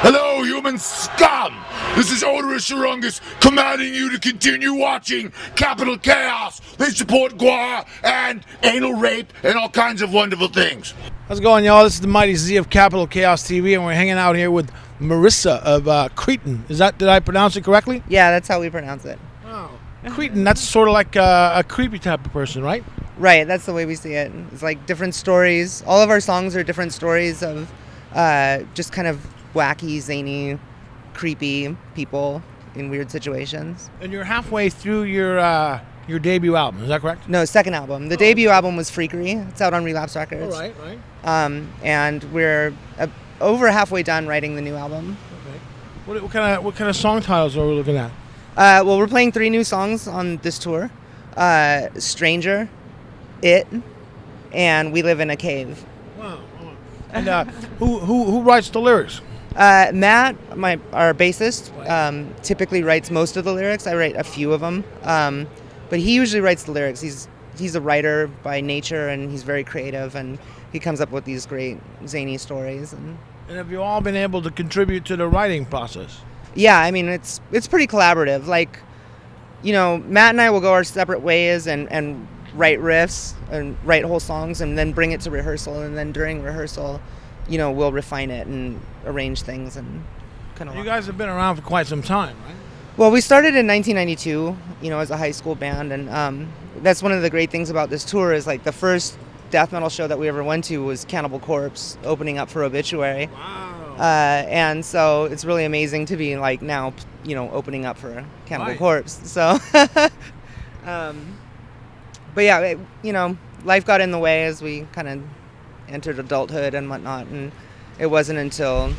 Hello, human scum! This is Odorous Urungus commanding you to continue watching Capital Chaos. They support Guar and anal rape and all kinds of wonderful things. How's it going, y'all? This is the Mighty Z of Capital Chaos TV, and we're hanging out here with Marissa of Cretin. Did I pronounce it correctly? Yeah, that's how we pronounce it. Wow. Cretin, that's sort of like a creepy type of person, right? Right, that's the way we see it. It's like different stories. All of our songs are different stories of just kind of wacky, zany, creepy people in weird situations. And you're halfway through your debut album, is that correct? No, second album. The debut album was Freakery. It's out on Relapse Records. Oh, right. And we're over halfway done writing the new album. Okay. What kind of song titles are we looking at? Well, we're playing 3 new songs on this tour. Stranger, It, and We Live in a Cave. Wow. And who writes the lyrics? Matt, our bassist, typically writes most of the lyrics. I write a few of them, but he usually writes the lyrics. He's a writer by nature, and he's very creative, and he comes up with these great zany stories. And have you all been able to contribute to the writing process? Yeah, I mean it's pretty collaborative. Like, you know, Matt and I will go our separate ways and write riffs and write whole songs, and then bring it to rehearsal, and then during rehearsal, you know, we'll refine it and arrange things and kind of. You guys have been around for quite some time, right? Well, we started in 1992, you know, as a high school band, and that's one of the great things about this tour is like the first death metal show that we ever went to was Cannibal Corpse opening up for Obituary. Wow. And so it's really amazing to be like now, you know, opening up for Cannibal Right. Corpse. So, but yeah, you know, life got in the way as we kind of entered adulthood and whatnot, and it wasn't until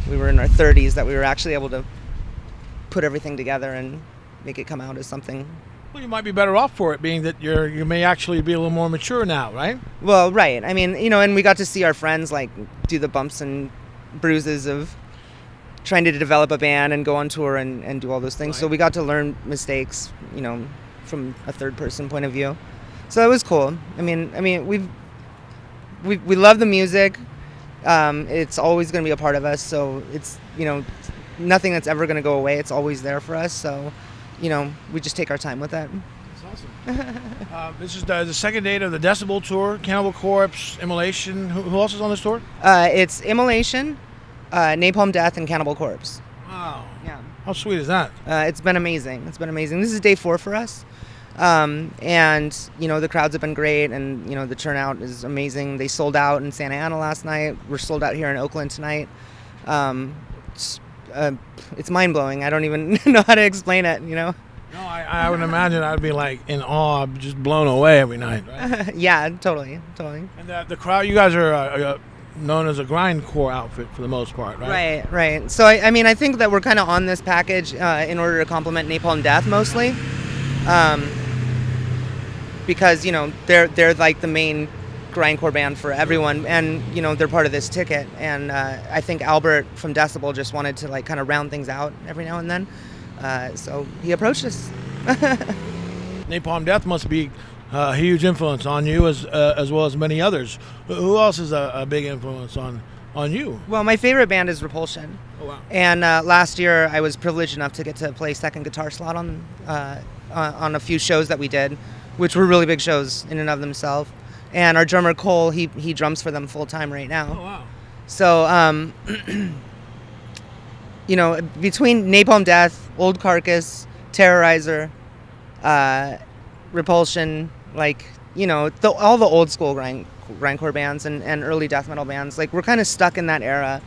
we were in our 30s that we were actually able to put everything together and make it come out as something. Well, you might be better off for it, being that you may actually be a little more mature now, right? Well, right. I mean, you know, and we got to see our friends like do the bumps and bruises of trying to develop a band and go on tour and do all those things. Right. So we got to learn mistakes, you know, from a third person point of view. So it was cool. I mean, we love the music. It's always going to be a part of us. So it's, you know, nothing that's ever going to go away. It's always there for us. So, you know, we just take our time with that. That's awesome. This is the second date of the Decibel tour. Cannibal Corpse, Immolation. Who else is on this tour? It's Immolation, Napalm Death, and Cannibal Corpse. Wow. Yeah. How sweet is that? It's been amazing. It's been amazing. This is day 4 for us. And, you know, the crowds have been great, and, you know, the turnout is amazing. They sold out in Santa Ana last night. We're sold out here in Oakland tonight. It's mind-blowing. I don't even know how to explain it, you know? No, I would imagine I'd be like in awe, just blown away every night, right? Yeah, totally. And the crowd, you guys are known as a grindcore outfit for the most part, right? Right. So, I mean, I think that we're kind of on this package in order to complement Napalm Death mostly. Because, you know, they're like the main grindcore band for everyone, and, you know, they're part of this ticket. And I think Albert from Decibel just wanted to like kind of round things out every now and then. So he approached us. Napalm Death must be a huge influence on you as well as many others. Who else is a big influence on you? Well, my favorite band is Repulsion. Oh, wow. And last year I was privileged enough to get to play second guitar slot on a few shows that we did, which were really big shows in and of themselves. And our drummer Cole, he drums for them full time right now. Oh, wow. So, you know, between Napalm Death, Old Carcass, Terrorizer, Repulsion, like, you know, all the old school grindcore bands and early death metal bands, like, we're kind of stuck in that era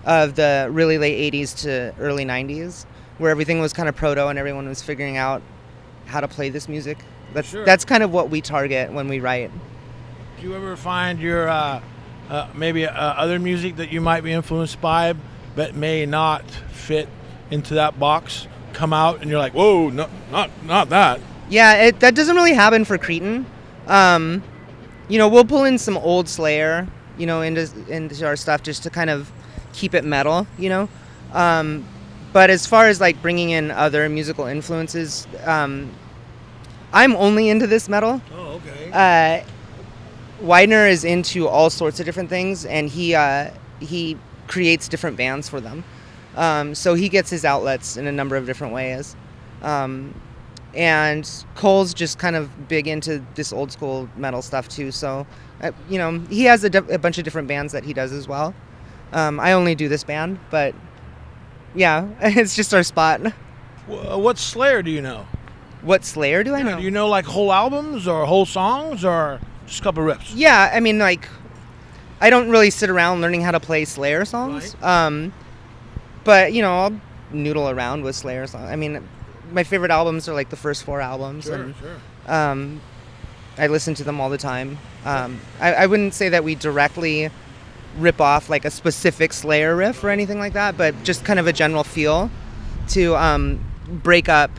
of the really late 80s to early 90s, where everything was kind of proto and everyone was figuring out how to play this music. That's kind of what we target when we write. Do you ever find your maybe other music that you might be influenced by but may not fit into that box come out and you're like, whoa, no, not that? Yeah, that doesn't really happen for Cretin. You know, we'll pull in some old Slayer, you know, into our stuff just to kind of keep it metal, you know. But as far as like bringing in other musical influences, I'm only into this metal. Oh, okay. Widener is into all sorts of different things, and he creates different bands for them. So he gets his outlets in a number of different ways. And Cole's just kind of big into this old school metal stuff too. So, he has a bunch of different bands that he does as well. I only do this band, but yeah, it's just our spot. What Slayer do you know? What Slayer do I know? Do you know like whole albums or whole songs or just a couple riffs? Yeah, I mean, like, I don't really sit around learning how to play Slayer songs. Right. But, I'll noodle around with Slayer songs. I mean, my favorite albums are like the first 4 albums. Sure. I listen to them all the time. I wouldn't say that we directly rip off like a specific Slayer riff or anything like that, but just kind of a general feel to break up,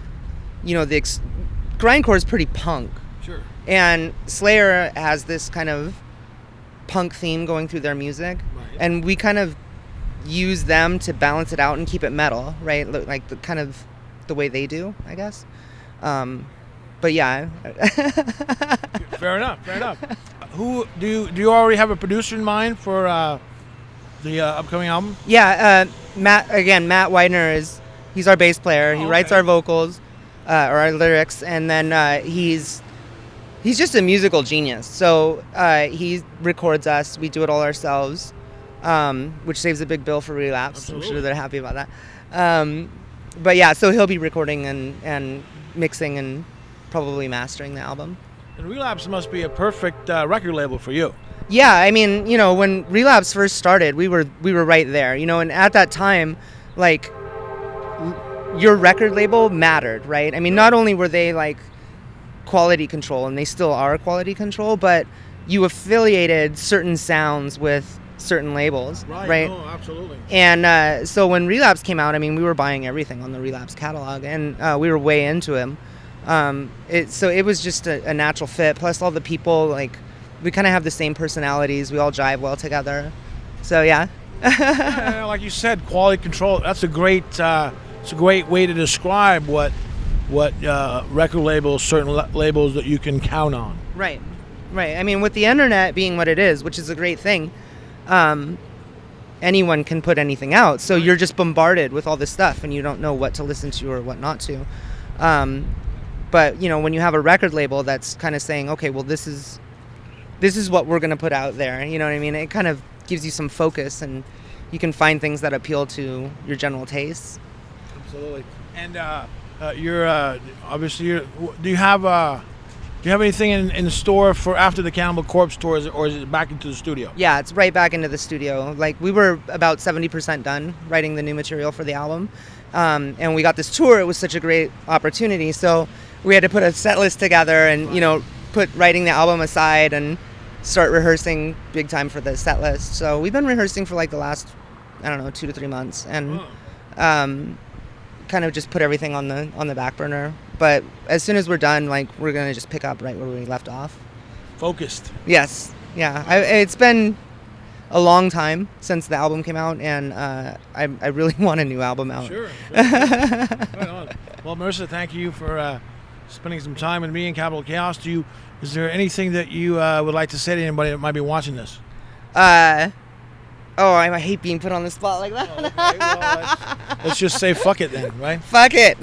Grindcore is pretty punk. Sure. And Slayer has this kind of punk theme going through their music. Right. And we kind of use them to balance it out and keep it metal, right? Like the way they do, I guess. But yeah. Fair enough. Who do you already have a producer in mind for the upcoming album? Yeah, Matt Widener he's our bass player. He writes our vocals, or our lyrics, and then he's just a musical genius. So he records us. We do it all ourselves, which saves a big bill for Relapse. Absolutely. I'm sure they're happy about that. But yeah, so he'll be recording and mixing and probably mastering the album. And Relapse must be a perfect record label for you. Yeah, I mean, when Relapse first started, we were right there, and at that time, like, your record label mattered, right? I mean, not only were they like quality control, and they still are quality control, but you affiliated certain sounds with certain labels, right? No, absolutely. And so when Relapse came out, I mean, we were buying everything on the Relapse catalog, and we were way into him. So it was just a natural fit. Plus, all the people, like, we kind of have the same personalities. We all jive well together. So yeah. Yeah, like you said, quality control. That's a great. It's a great way to describe what record labels, certain labels that you can count on. Right. I mean, with the internet being what it is, which is a great thing, anyone can put anything out. So you're just bombarded with all this stuff, and you don't know what to listen to or what not to. But when you have a record label that's kind of saying, okay, well, this is what we're going to put out there. You know what I mean? It kind of gives you some focus, and you can find things that appeal to your general tastes. Absolutely. And you're obviously do you have anything in the store for after the Cannibal Corpse tour, or is it back into the studio? Yeah, it's right back into the studio. Like, we were about 70% done writing the new material for the album, and we got this tour. It was such a great opportunity, so we had to put a set list together and put writing the album aside and start rehearsing big time for the set list. So we've been rehearsing for like the last 2 to 3 months, and kind of just put everything on the back burner. But as soon as we're done, like, we're gonna just pick up right where we left off. Focused. Yes. Yeah. It's been a long time since the album came out, and I really want a new album out. Sure. Right on. Well, Marissa, thank you for spending some time with me in Capital Chaos. Is there anything that you would like to say to anybody that might be watching this? I hate being put on the spot like that. Oh, okay. Well, let's just say fuck it then, right? Fuck it.